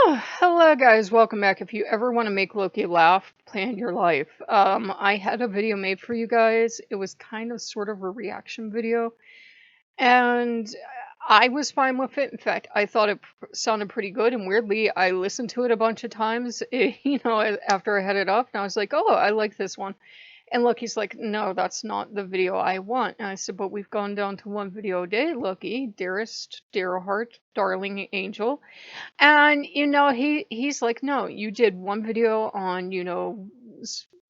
Oh, hello guys, welcome back. If you ever want to make Loki laugh, plan your life. I had a video made for you guys. It was kind of sort of a reaction video, and I was fine with it. In fact, I thought it sounded pretty good, and weirdly, I listened to it a bunch of times, after I had it up, and I was like, oh, I like this one. And Loki's like, no, that's not the video I want. And I said, but we've gone down to one video a day, Loki, dearest, dear heart, darling angel. And he's like, no, you did one video on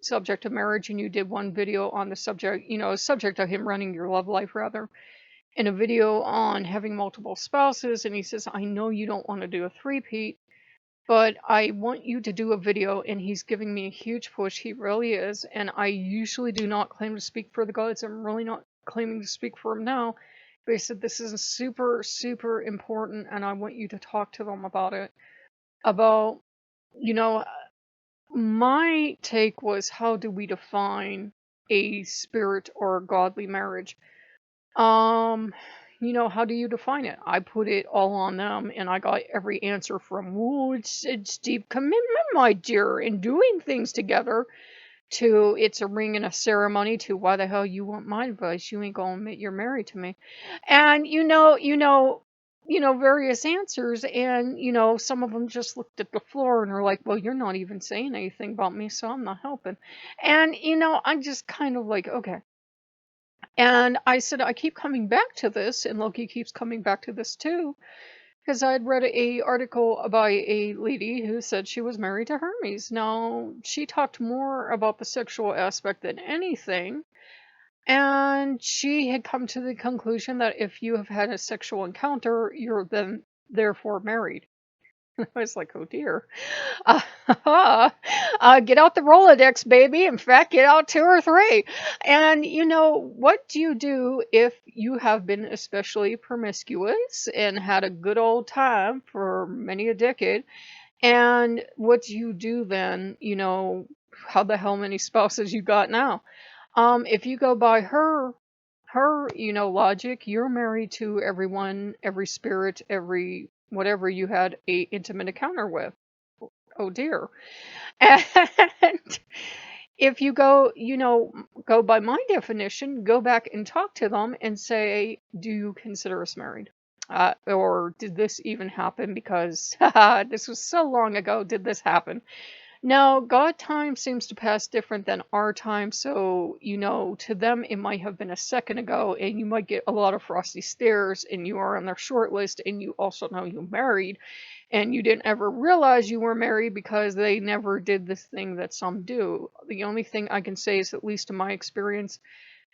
subject of marriage, and you did one video on the subject of him running your love life rather, and a video on having multiple spouses. And he says, I know you don't want to do a three-peat, but I want you to do a video. And he's giving me a huge push. He really is. And I usually do not claim to speak for the gods. I'm really not claiming to speak for him now. But he said, this is super, super important, and I want you to talk to them about it. About, you know, my take was, how do we define a spirit or a godly marriage? Um, how do you define it? I put it all on them, and I got every answer from, "Ooh, it's deep commitment, my dear, and doing things together," to "it's a ring and a ceremony," to "why the hell you want my advice? You ain't gonna admit you're married to me." And various answers, and some of them just looked at the floor and are like, well, you're not even saying anything about me, so I'm not helping. And I'm just kind of like, okay. And I said, I keep coming back to this, and Loki keeps coming back to this too, because I'd read a article about a lady who said she was married to Hermes. Now, she talked more about the sexual aspect than anything, and she had come to the conclusion that if you have had a sexual encounter, you're then therefore married. I was like, oh dear. Uh, get out the Rolodex, baby. In fact, get out two or three. And what do you do if you have been especially promiscuous and had a good old time for many a decade? And what do you do then? How the hell many spouses you got now? If you go by her logic, you're married to everyone, every spirit, every whatever you had a intimate encounter with. Oh dear. And if you go by my definition, go back and talk to them and say, do you consider us married? Or did this even happen? Because this was so long ago. Did this happen? Now, God time seems to pass different than our time, so, to them it might have been a second ago, and you might get a lot of frosty stares, and you are on their short list, and you also know you married, and you didn't ever realize you were married because they never did this thing that some do. The only thing I can say is, at least in my experience,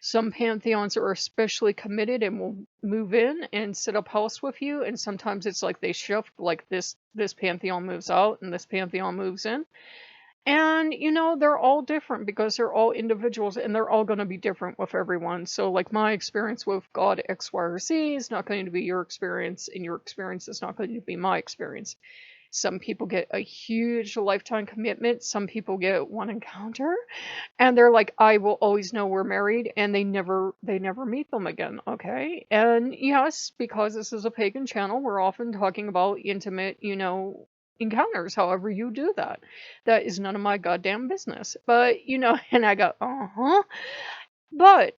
some pantheons are especially committed and will move in and sit up house with you, and sometimes it's like they shift, like this pantheon moves out and this pantheon moves in. And they're all different because they're all individuals, and they're all going to be different with everyone. So like my experience with God X, Y, or Z is not going to be your experience, and your experience is not going to be my experience. Some people get a huge lifetime commitment, some people get one encounter, and they're like, I will always know we're married, and they never meet them again. Okay. And yes, because this is a pagan channel, we're often talking about intimate, encounters, however you do that. That is none of my goddamn business. But and I go, uh-huh. But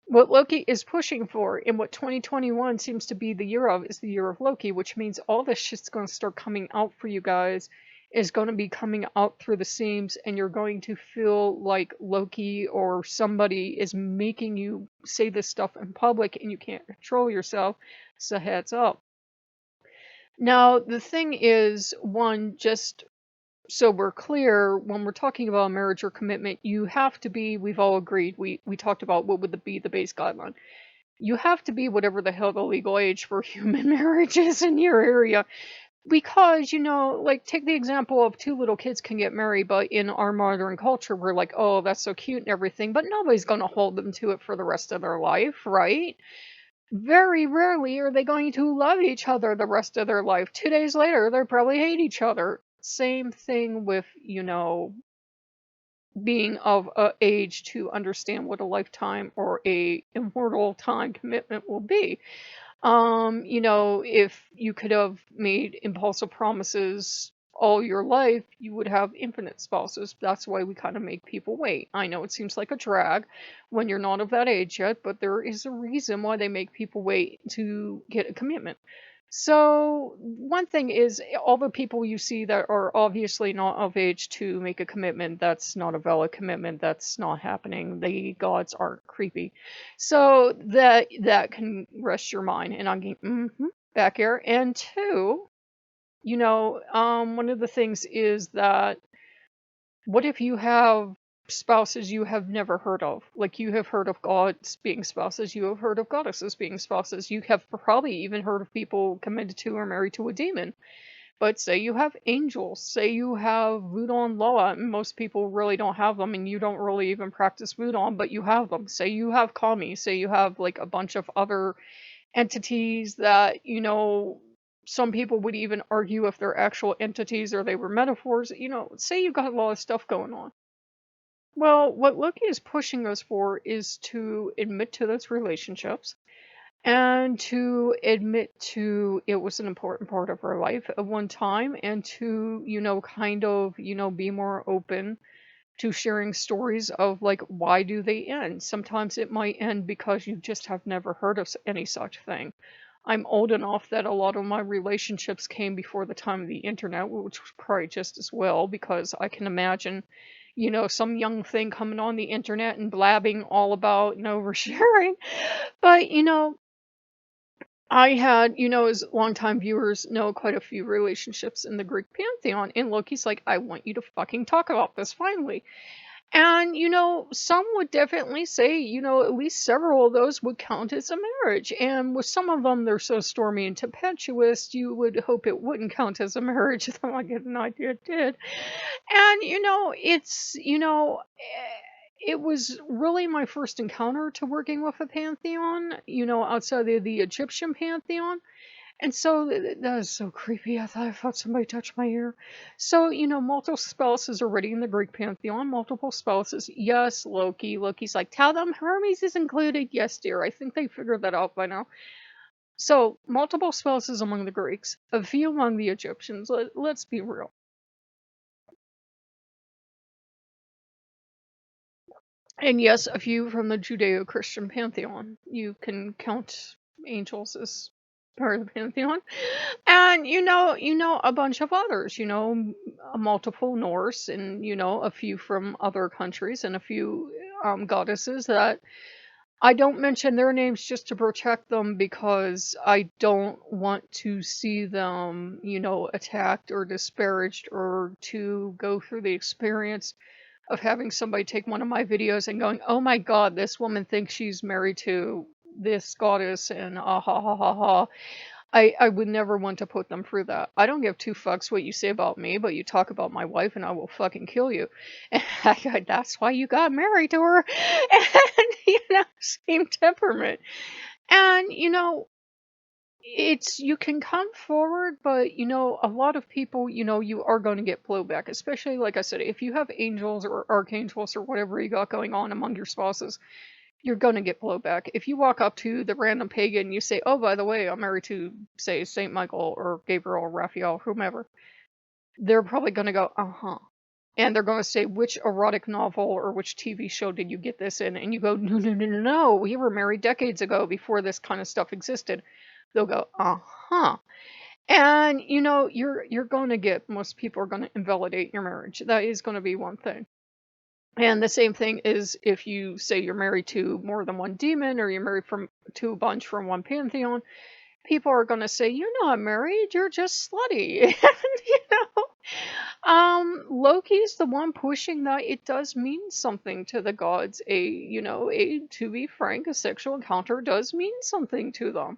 what Loki is pushing for, and what 2021 seems to be the year of, is the year of Loki, which means all this shit's going to start coming out for you guys, is going to be coming out through the seams, and you're going to feel like Loki or somebody is making you say this stuff in public, and you can't control yourself. So heads up. Now, the thing is, one, just so we're clear, when we're talking about marriage or commitment, you have to be, we've all agreed, we talked about what would be the base guideline. You have to be whatever the hell the legal age for human marriage is in your area. Because, like, take the example of two little kids can get married, but in our modern culture, we're like, oh, that's so cute and everything, but nobody's going to hold them to it for the rest of their life, right? Very rarely are they going to love each other the rest of their life. 2 days later, they probably hate each other. Same thing with, being of age to understand what a lifetime or a immortal time commitment will be. If you could have made impulsive promises all your life you would have infinite spouses. That's why we kind of make people wait. I know it seems like a drag when you're not of that age yet, but there is a reason why they make people wait to get a commitment. So, one thing is all the people you see that are obviously not of age to make a commitment, that's not a valid commitment, that's not happening. The gods are creepy. So that can rest your mind. And I'm getting back here. And two, one of the things is that what if you have spouses you have never heard of? Like you have heard of gods being spouses, you have heard of goddesses being spouses, you have probably even heard of people committed to or married to a demon. But say you have angels, say you have voodoo and Loa, and most people really don't have them, and you don't really even practice voodoo, but you have them. Say you have kami, say you have like a bunch of other entities that, some people would even argue if they're actual entities or they were metaphors. Say you've got a lot of stuff going on. Well, what Loki is pushing us for is to admit to those relationships and to admit to it was an important part of our life at one time, and to, kind of, be more open to sharing stories of like why do they end. Sometimes it might end because you just have never heard of any such thing. I'm old enough that a lot of my relationships came before the time of the internet, which was probably just as well, because I can imagine, some young thing coming on the internet and blabbing all about, oversharing. But, I had, as longtime viewers know, quite a few relationships in the Greek pantheon, and Loki's like, I want you to fucking talk about this finally. And, some would definitely say, at least several of those would count as a marriage. And with some of them, they're so stormy and tempestuous, you would hope it wouldn't count as a marriage. Though I get an idea it did. And, it was really my first encounter to working with a pantheon, outside of the Egyptian pantheon. And so that is so creepy. I thought I felt somebody touch my ear. So, multiple spouses already in the Greek pantheon. Multiple spouses. Yes, Loki. Loki's like, tell them Hermes is included. Yes, dear. I think they figured that out by now. So, multiple spouses among the Greeks. A few among the Egyptians. Let's be real. And yes, a few from the Judeo-Christian pantheon. You can count angels as part of the pantheon. And a bunch of others, multiple Norse, and a few from other countries, and a few goddesses that I don't mention their names just to protect them, because I don't want to see them, attacked or disparaged, or to go through the experience of having somebody take one of my videos and going, oh my god, this woman thinks she's married to this goddess, and ah ha ha ha ha. I would never want to put them through that. I don't give two fucks what you say about me, but you talk about my wife and I will fucking kill you. And that's why you got married to her. And, same temperament. And, you can come forward, but, a lot of people, you are going to get blowback, especially, like I said, if you have angels or archangels or whatever you got going on among your spouses, you're going to get blowback. If you walk up to the random pagan and you say, oh, by the way, I'm married to, say, St. Michael or Gabriel or Raphael, whomever, they're probably going to go, uh-huh. And they're going to say, which erotic novel or which TV show did you get this in? And you go, no, no, no, no, no. We were married decades ago before this kind of stuff existed. They'll go, uh-huh. And, you're going to get, most people are going to invalidate your marriage. That is going to be one thing. And the same thing is if you say you're married to more than one demon, or you're married to a bunch from one pantheon, people are going to say, you're not married, you're just slutty. And, Loki's the one pushing that it does mean something to the gods. To be frank, a sexual encounter does mean something to them.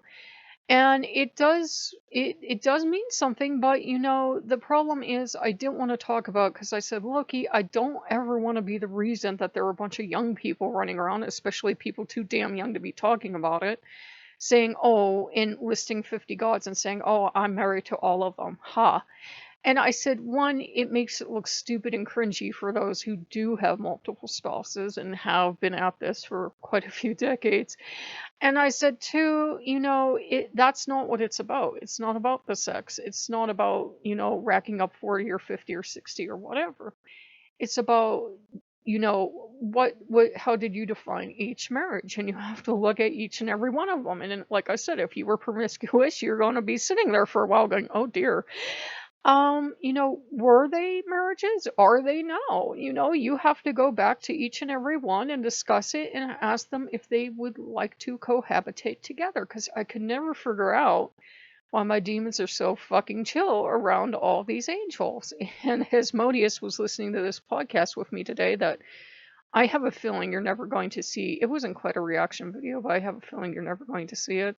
And it does mean something, but the problem is I didn't want to talk about, because I said, Loki, I don't ever want to be the reason that there are a bunch of young people running around, especially people too damn young to be talking about it, saying, oh, and listing 50 gods and saying, oh, I'm married to all of them. Ha. And I said, one, it makes it look stupid and cringy for those who do have multiple spouses and have been at this for quite a few decades. And I said, two, that's not what it's about. It's not about the sex. It's not about, racking up 40 or 50 or 60 or whatever. It's about, how did you define each marriage? And you have to look at each and every one of them. And then, like I said, if you were promiscuous, you're going to be sitting there for a while going, oh dear. Were they marriages? Are they now? You have to go back to each and every one and discuss it and ask them if they would like to cohabitate together. Because I could never figure out why my demons are so fucking chill around all these angels. And Asmodeus was listening to this podcast with me today that I have a feeling you're never going to see. It wasn't quite a reaction video, but I have a feeling you're never going to see it.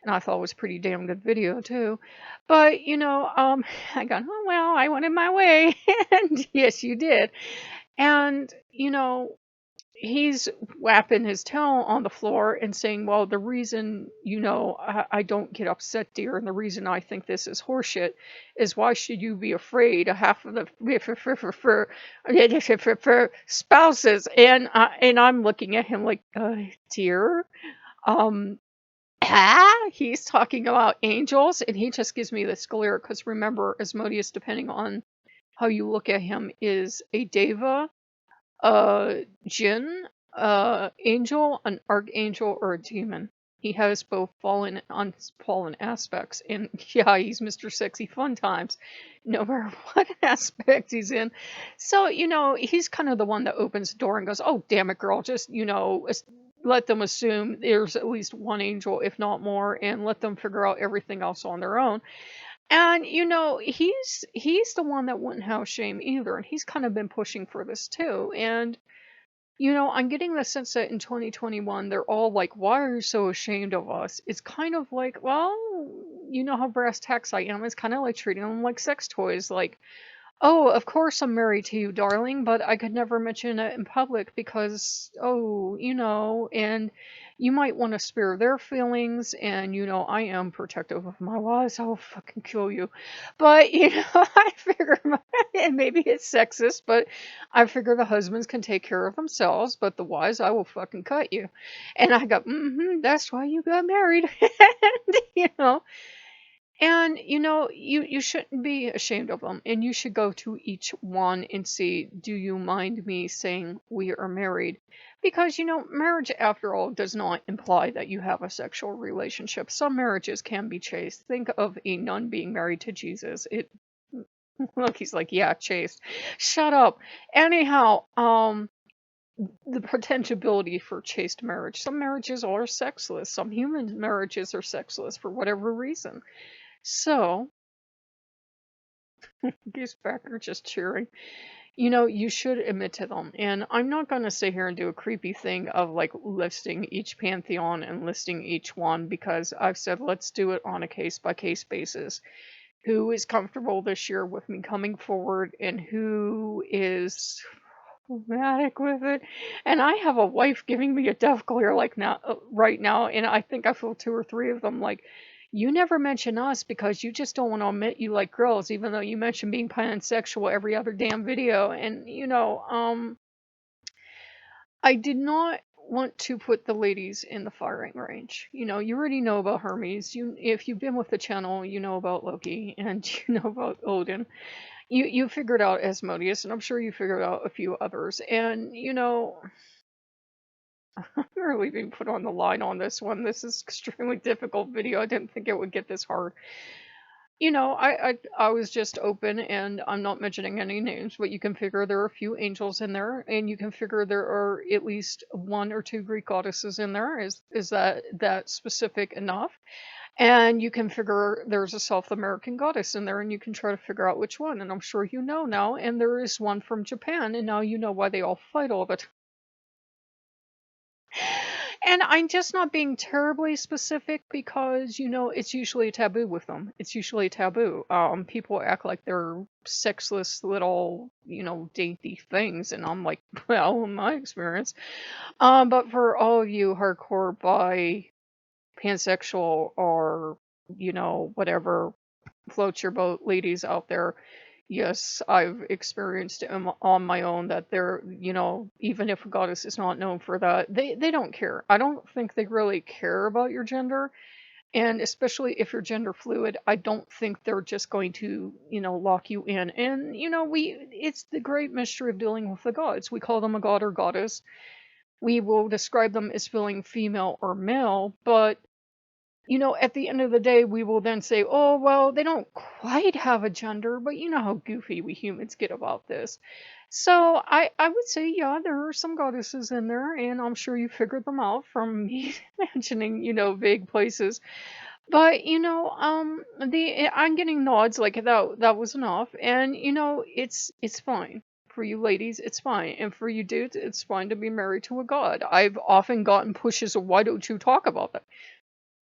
And I thought it was a pretty damn good video too. But I got, oh well, I wanted my way. And yes, you did. And he's whapping his tail on the floor and saying, well, the reason, I don't get upset, dear, and the reason I think this is horseshit is why should you be afraid of half of the spouses? And I'm looking at him like, dear, he's talking about angels, and he just gives me this glare because remember, Asmodeus, depending on how you look at him, is a deva, jinn, angel, an archangel, or a demon. He has both fallen and unfallen aspects, and yeah, he's Mr. Sexy Fun Times, no matter what aspect he's in. So, he's kind of the one that opens the door and goes, oh, damn it, girl, just, let them assume there's at least one angel, if not more, and let them figure out everything else on their own. And he's the one that wouldn't have shame either, and he's kind of been pushing for this too. And I'm getting the sense that in 2021 they're all like, why are you so ashamed of us? It's kind of like, well, you know how brass tacks I am. It's kind of like treating them like sex toys, like, oh, of course I'm married to you, darling, but I could never mention it in public because, oh, and you might want to spare their feelings, and, I am protective of my wives. I'll fucking kill you. But, I figure, and maybe it's sexist, but I figure the husbands can take care of themselves, but the wives, I will fucking cut you. And I go, that's why you got married. And, and you shouldn't be ashamed of them, and you should go to each one and see, do you mind me saying we are married? Because marriage, after all, does not imply that you have a sexual relationship. Some marriages can be chaste. Think of a nun being married to Jesus. Look, he's like, yeah, chaste. Shut up. Anyhow, the potentiality for chaste marriage. Some marriages are sexless. Some human marriages are sexless for whatever reason. So, Goose Becker just cheering. You should admit to them. And I'm not going to sit here and do a creepy thing of like listing each pantheon and listing each one, because I've said let's do it on a case by case basis. Who is comfortable this year with me coming forward and who is problematic with it. And I have a wife giving me a death glare like now, right now, and I think I feel two or three of them like, you never mention us because you just don't want to admit you like girls, even though you mention being pansexual every other damn video. And I did not want to put the ladies in the firing range. You already know about Hermes. If you've been with the channel, you know about Loki and you know about Odin. You figured out Asmodeus, and I'm sure you figured out a few others. And I'm really being put on the line on this one. This is extremely difficult video. I didn't think it would get this hard. I was just open, and I'm not mentioning any names, but you can figure there are a few angels in there, and you can figure there are at least one or two Greek goddesses in there. Is that specific enough? And you can figure there's a South American goddess in there, and you can try to figure out which one. And I'm sure you know now. And there is one from Japan, and now you know why they all fight all of it. And I'm just not being terribly specific because, it's usually a taboo with them. It's usually a taboo. People act like they're sexless little, dainty things. And I'm like, well, in my experience. But for all of you hardcore bi, pansexual, or, whatever floats your boat, ladies out there. Yes, I've experienced it on my own that they're, even if a goddess is not known for that, they don't care. I don't think they really care about your gender. And especially if you're gender fluid, I don't think they're just going to, lock you in. And, it's the great mystery of dealing with the gods. We call them a god or goddess. We will describe them as feeling female or male, but at the end of the day, we will then say, oh, well, they don't quite have a gender, but you know how goofy we humans get about this. So I would say, yeah, there are some goddesses in there, and I'm sure you figured them out from me mentioning, vague places. But I'm getting nods like that was enough, and it's fine. For you ladies, it's fine. And for you dudes, it's fine to be married to a god. I've often gotten pushes of why don't you talk about that?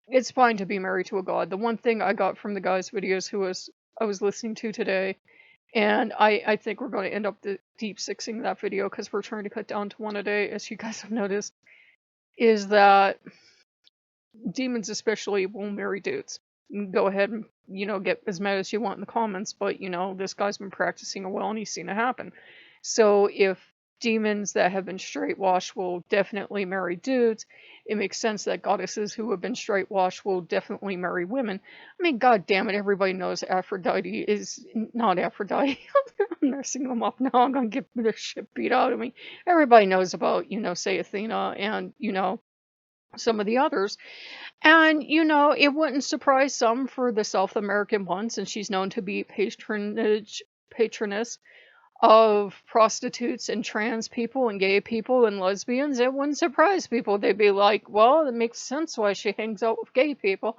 It's fine to be married to a god. The one thing I got from the guy's videos I was listening to today, and I think we're going to end up deep sixing that video because we're trying to cut down to one a day, as you guys have noticed, is that demons especially will marry dudes. Go ahead and, get as mad as you want in the comments, but, this guy's been practicing a while and he's seen it happen. So if demons that have been straight washed will definitely marry dudes, it makes sense that goddesses who have been straight washed will definitely marry women. I mean, god damn it, everybody knows Aphrodite is not Aphrodite. I'm messing them up now. I'm gonna get their shit beat out of me. Everybody knows about, say Athena and, some of the others. And, it wouldn't surprise some for the South American one, since she's known to be patroness of prostitutes and trans people and gay people and lesbians. It wouldn't surprise people. They'd be like, well, it makes sense why she hangs out with gay people.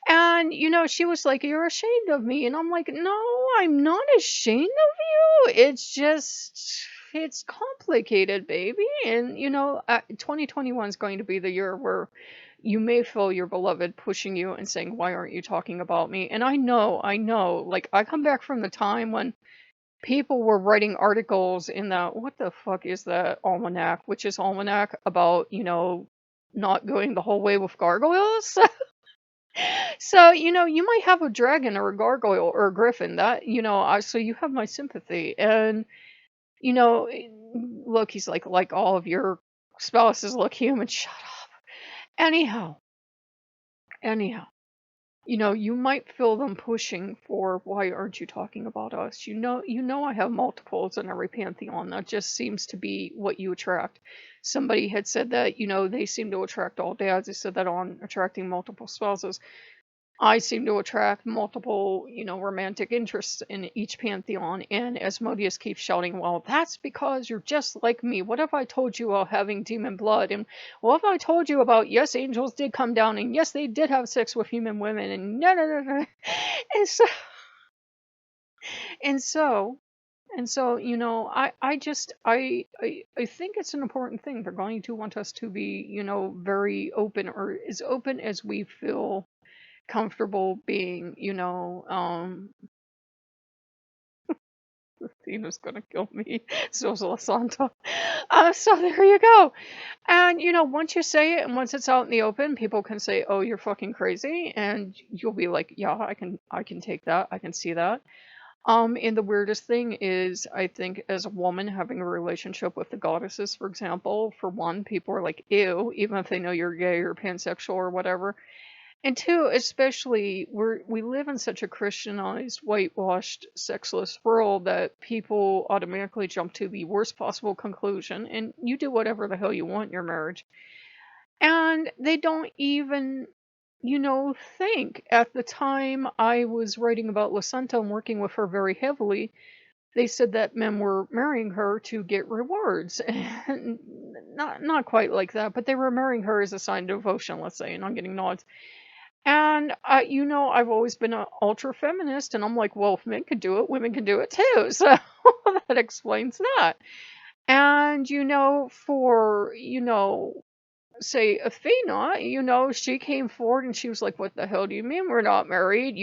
And, she was like, you're ashamed of me. And I'm like, no, I'm not ashamed of you. It's complicated, baby. And, 2021 is going to be the year where you may feel your beloved pushing you and saying, why aren't you talking about me? And I know, like, I come back from the time when people were writing articles in that, what the fuck is that almanac, witch's almanac, about, not going the whole way with gargoyles. So, you might have a dragon or a gargoyle or a griffin that, so you have my sympathy. And, Loki's like all of your spouses look human. Shut up. Anyhow, anyhow, you might feel them pushing for, why aren't you talking about us? I have multiples in every pantheon. That just seems to be what you attract. Somebody had said that, they seem to attract all dads. They said that on attracting multiple spouses. I seem to attract multiple, romantic interests in each pantheon. And Asmodeus keeps shouting, well, that's because you're just like me. What if I told you about having demon blood? And what if I told you about, yes, angels did come down, and yes, they did have sex with human women, and no, no, no, no. And so, and so, I think it's an important thing. They're going to want us to be, very open, or as open as we feel comfortable being, Tina's gonna kill me. So's Lasanta. So there you go. And once you say it and once it's out in the open, people can say, "Oh, you're fucking crazy," and you'll be like, "Yeah, I can take that. I can see that." And the weirdest thing is, I think, as a woman having a relationship with the goddesses, for example, for one, people are like, "Ew," even if they know you're gay or pansexual or whatever. And two, especially, we live in such a Christianized, whitewashed, sexless world that people automatically jump to the worst possible conclusion, and you do whatever the hell you want in your marriage. And they don't even, think. At the time I was writing about Lasanta and working with her very heavily, they said that men were marrying her to get rewards. And not quite like that, but they were marrying her as a sign of devotion, let's say, and I'm getting nods. And I've always been an ultra feminist, and I'm like, well, if men could do it, women can do it too. So that explains that. And for say Athena, she came forward and she was like, what the hell do you mean we're not married?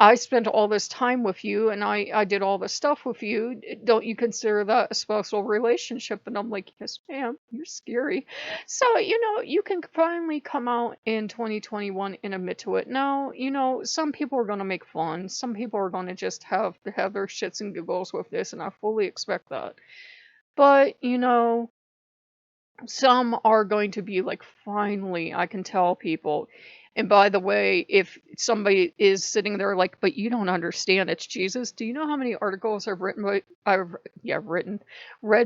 I spent all this time with you and I did all this stuff with you. Don't you consider that a special relationship? And I'm like, yes, ma'am, you're scary. So, you can finally come out in 2021 and admit to it. Now, some people are going to make fun. Some people are going to just have their shits and giggles with this, and I fully expect that. But, some are going to be like, finally, I can tell people. And by the way, if somebody is sitting there like, but you don't understand, it's Jesus. Do you know how many articles I've read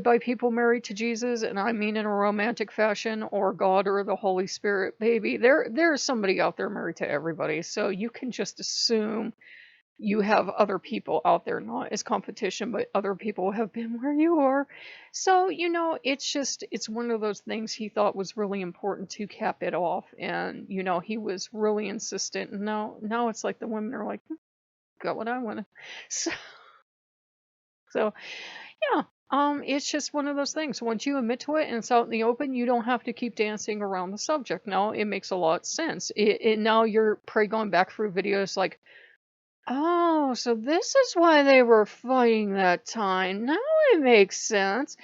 by people married to Jesus, and I mean in a romantic fashion, or God or the Holy Spirit, baby. There's somebody out there married to everybody, so you can just assume you have other people out there, not as competition, but other people have been where you are. So, it's one of those things he thought was really important to cap it off. And, he was really insistent. And now it's like the women are like, got what I wanted. So, so yeah. It's just one of those things. Once you admit to it and it's out in the open, you don't have to keep dancing around the subject. No, it makes a lot of sense. Now you're probably going back through videos like, oh, so this is why they were fighting that time. Now it makes sense.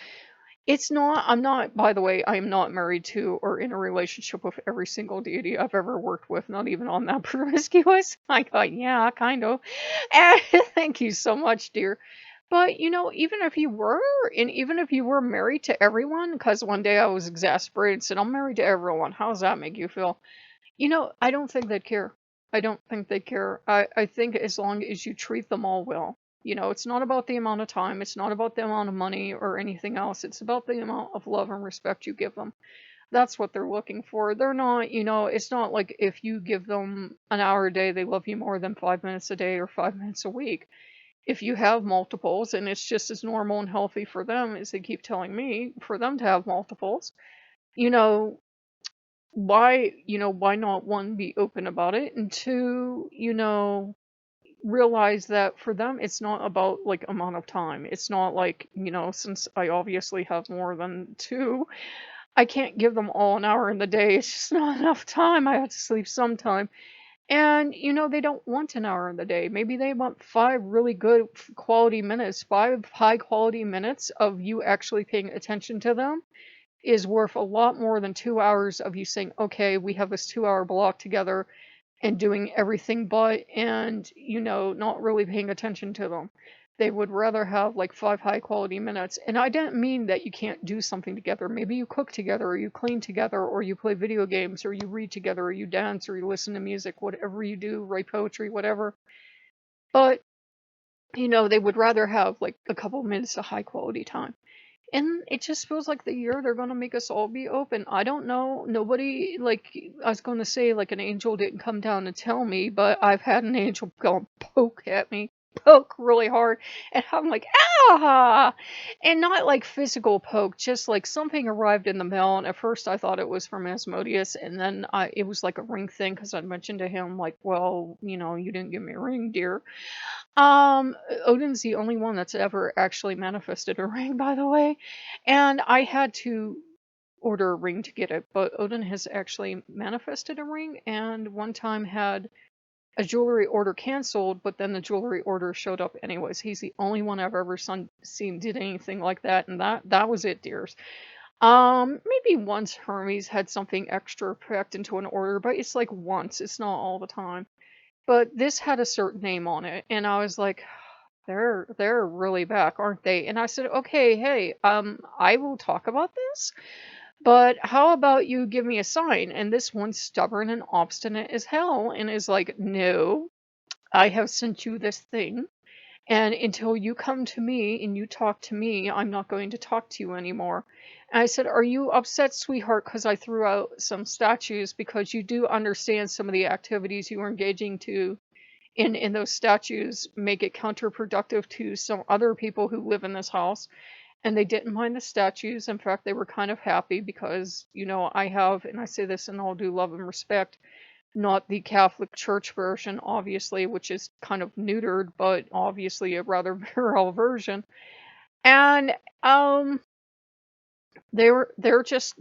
I'm not, by the way, I am not married to or in a relationship with every single deity I've ever worked with, not even on that promiscuous. I thought, yeah, kind of. And thank you so much, dear. But, even if you were, and even if you were married to everyone, because one day I was exasperated and said, I'm married to everyone. How does that make you feel? I don't think they'd care. I don't think they care. I think as long as you treat them all well. It's not about the amount of time, it's not about the amount of money or anything else. It's about the amount of love and respect you give them. That's what they're looking for. They're not, it's not like if you give them an hour a day, they love you more than 5 minutes a day or 5 minutes a week. If you have multiples, and it's just as normal and healthy for them as they keep telling me, for them to have multiples, you know, why not, one, be open about it, and two, realize that for them it's not about like amount of time. It's not like, since I obviously have more than two, I can't give them all an hour in the day. It's just not enough time. I have to sleep sometime. And they don't want an hour in the day. Maybe they want five really good quality minutes, five high quality minutes of you actually paying attention to them is worth a lot more than 2 hours of you saying, okay, we have this 2 hour block together and doing everything but, and, not really paying attention to them. They would rather have like five high quality minutes. And I didn't mean that you can't do something together. Maybe you cook together, or you clean together, or you play video games, or you read together, or you dance, or you listen to music, whatever you do, write poetry, whatever. But, they would rather have like a couple minutes of high quality time. And it just feels like the year they're gonna make us all be open. I don't know. Nobody, like, I was gonna say, like, an angel didn't come down and tell me, but I've had an angel go poke at me, poke really hard, and I'm like, ah! And not like physical poke, just like something arrived in the mail, and at first I thought it was from Asmodeus, and then it was like a ring thing, because I mentioned to him, like, well, you didn't give me a ring, dear. Odin's the only one that's ever actually manifested a ring, by the way. And I had to order a ring to get it, but Odin has actually manifested a ring, and one time had a jewelry order canceled, but then the jewelry order showed up anyways. He's the only one I've ever seen did anything like that, and that was it, dears. Maybe once Hermes had something extra packed into an order, but it's like once, it's not all the time. But this had a certain name on it, and I was like, they're really back, aren't they? And I said, okay, hey, I will talk about this, but how about you give me a sign? And this one's stubborn and obstinate as hell, and is like, no, I have sent you this thing, and until you come to me and you talk to me, I'm not going to talk to you anymore. And I said, are you upset, sweetheart, because I threw out some statues, because you do understand some of the activities you were engaging to in those statues make it counterproductive to some other people who live in this house, and they didn't mind the statues. In fact, they were kind of happy because, I have, and I say this in all due love and respect, not the Catholic Church version, obviously, which is kind of neutered, but obviously a rather virile version. And they're just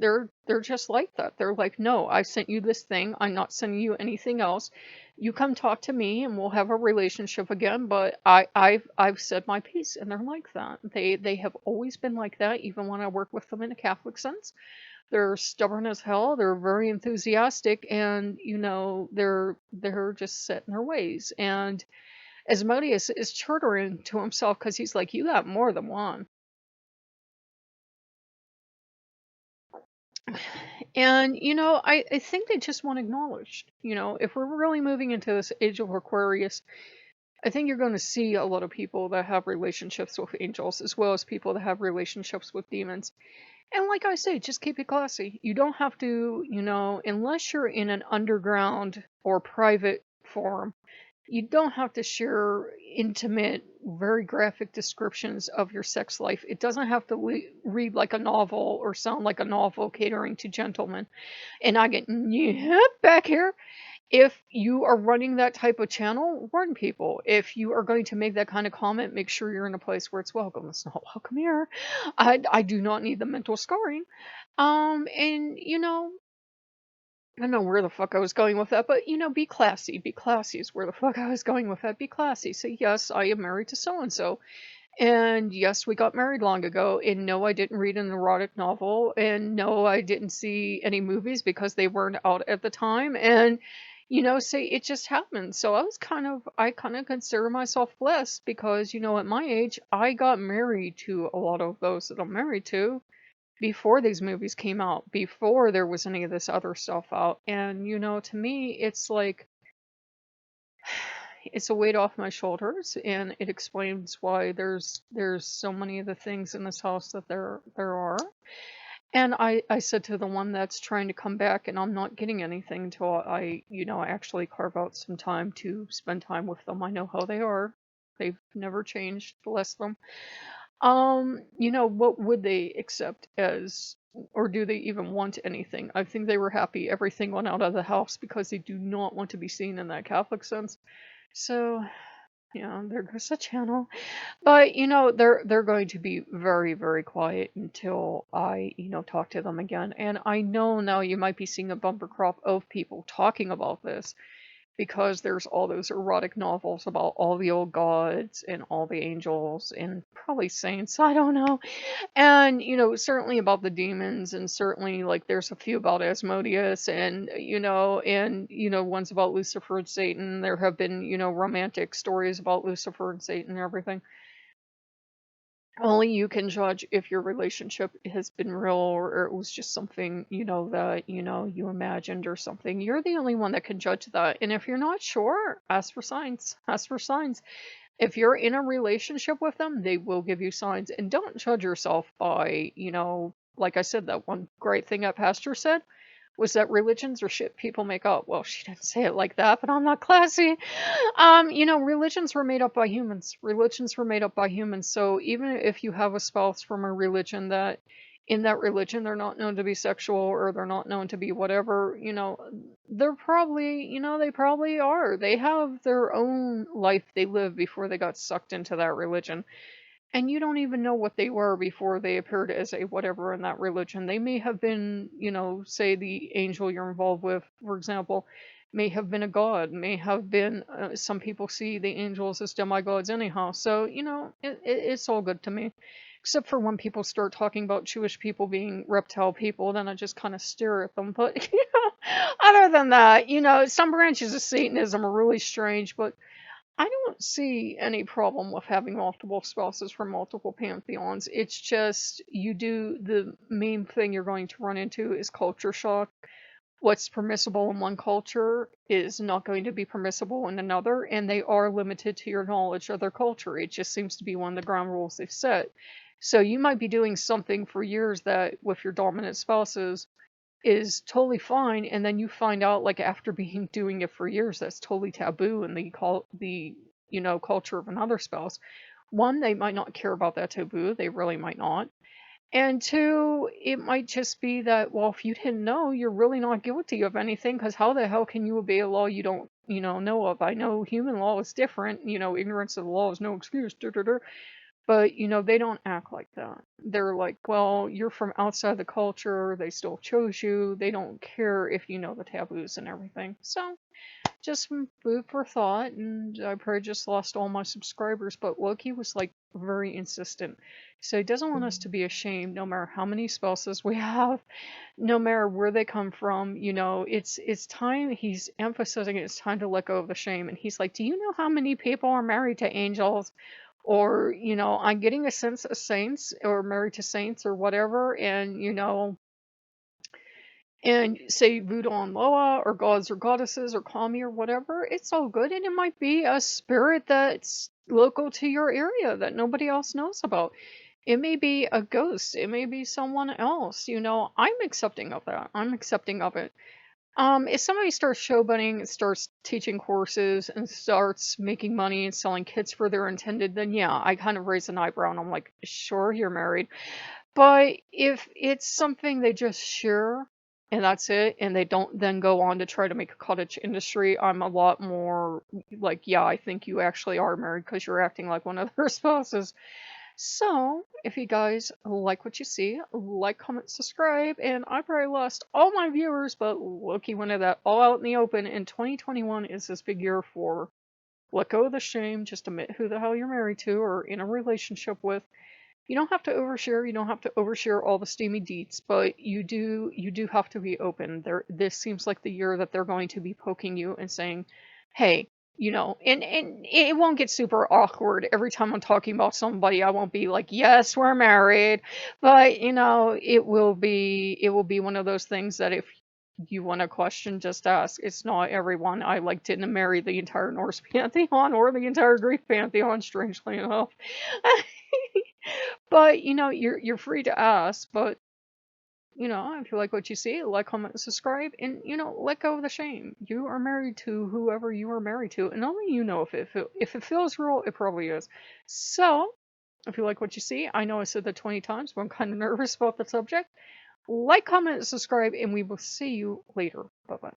like that. They're like, no, I sent you this thing. I'm not sending you anything else. You come talk to me and we'll have a relationship again, but I've said my piece, and they're like that. They have always been like that, even when I work with them in a Catholic sense. They're stubborn as hell. They're very enthusiastic, and they're just set in their ways. And Asmodeus is chartering to himself because he's like, you got more than one. And I think they just want acknowledged. If we're really moving into this age of Aquarius, I think you're going to see a lot of people that have relationships with angels as well as people that have relationships with demons. And like I say, just keep it classy. You don't have to, unless you're in an underground or private forum, you don't have to share intimate, very graphic descriptions of your sex life. It doesn't have to read like a novel or sound like a novel catering to gentlemen. And I get back here. If you are running that type of channel, warn people. If you are going to make that kind of comment, make sure you're in a place where it's welcome. It's not welcome here. I do not need the mental scarring. And I don't know where the fuck I was going with that, but be classy. Be classy is where the fuck I was going with that. Be classy. Say, yes, I am married to so and so. And yes, we got married long ago. And no, I didn't read an erotic novel. And no, I didn't see any movies because they weren't out at the time. And say it just happened. So I kind of consider myself blessed because, at my age, I got married to a lot of those that I'm married to before these movies came out, before there was any of this other stuff out. And, to me, it's like, it's a weight off my shoulders, and it explains why there's so many of the things in this house that there are. And I said to the one that's trying to come back, and I'm not getting anything until I actually carve out some time to spend time with them. I know how they are. They've never changed, bless them. What would they accept as, or do they even want anything? I think they were happy everything went out of the house because they do not want to be seen in that Catholic sense. So, yeah, there goes the channel. But they're going to be very, very quiet until I talk to them again. And I know now you might be seeing a bumper crop of people talking about this because there's all those erotic novels about all the old gods and all the angels and probably saints, I don't know. And certainly about the demons, and certainly like there's a few about Asmodeus, and ones about Lucifer and Satan. There have been romantic stories about Lucifer and Satan and everything. Only you can judge if your relationship has been real or it was just something, that, you imagined or something. You're the only one that can judge that. And if you're not sure, ask for signs. Ask for signs. If you're in a relationship with them, they will give you signs. And don't judge yourself by, like I said, that one great thing that pastor said was that religions are shit people make up. Well, she didn't say it like that, but I'm not classy. Religions were made up by humans. Religions were made up by humans. So even if you have a spouse from a religion that in that religion they're not known to be sexual or they're not known to be whatever, they're probably, they probably are. They have their own life they lived before they got sucked into that religion. And you don't even know what they were before they appeared as a whatever in that religion. They may have been, say the angel you're involved with, for example, may have been a god, may have been, some people see the angels as demigods anyhow. So, it's all good to me. Except for when people start talking about Jewish people being reptile people, then I just kind of stare at them. But, other than that, some branches of Satanism are really strange, but I don't see any problem with having multiple spouses from multiple pantheons. It's just the main thing you're going to run into is culture shock. What's permissible in one culture is not going to be permissible in another, and they are limited to your knowledge of their culture. It just seems to be one of the ground rules they've set. So you might be doing something for years that with your dominant spouses is totally fine, and then you find out like after being doing it for years that's totally taboo in the culture of another spouse. One, they might not care about that taboo, they really might not. And two, it might just be that, well, if you didn't know, you're really not guilty of anything, because how the hell can you obey a law you don't know of? I know human law is different, ignorance of the law is no excuse. But, they don't act like that. They're like, well, you're from outside the culture. They still chose you. They don't care if you know the taboos and everything. So, just some food for thought, and I probably just lost all my subscribers, but Loki was like very insistent. So he doesn't want us to be ashamed no matter how many spouses we have, no matter where they come from. It's time. He's emphasizing it's time to let go of the shame. And he's like, do you know how many people are married to angels? Or, I'm getting a sense of saints or married to saints or whatever, and say voodoo on Loa or gods or goddesses or kami or whatever. It's all good, and it might be a spirit that's local to your area that nobody else knows about. It may be a ghost, it may be someone else. I'm accepting of that. I'm accepting of it. If somebody starts showboating, starts teaching courses, and starts making money and selling kits for their intended, then yeah, I kind of raise an eyebrow and I'm like, sure, you're married. But if it's something they just share and that's it, and they don't then go on to try to make a cottage industry, I'm a lot more like, yeah, I think you actually are married because you're acting like one of their spouses. So, if you guys like what you see, like, comment, subscribe, and I probably lost all my viewers, but Loki wanted that all out in the open, and 2021 is this big year for let go of the shame, just admit who the hell you're married to or in a relationship with. You don't have to overshare, you don't have to overshare all the steamy deets, but you do have to be open. This seems like the year that they're going to be poking you and saying, hey, and it won't get super awkward every time I'm talking about somebody. I won't be like, yes, we're married, but it will be one of those things that if you want a question, just ask. It's not everyone. I didn't marry the entire Norse pantheon or the entire Greek pantheon, strangely enough. But you're free to ask, but if you like what you see, like, comment, and subscribe, and let go of the shame. You are married to whoever you are married to, and only you know if it feels real, it probably is. So, if you like what you see, I know I said that 20 times, but I'm kind of nervous about the subject. Like, comment, and subscribe, and we will see you later. Bye bye.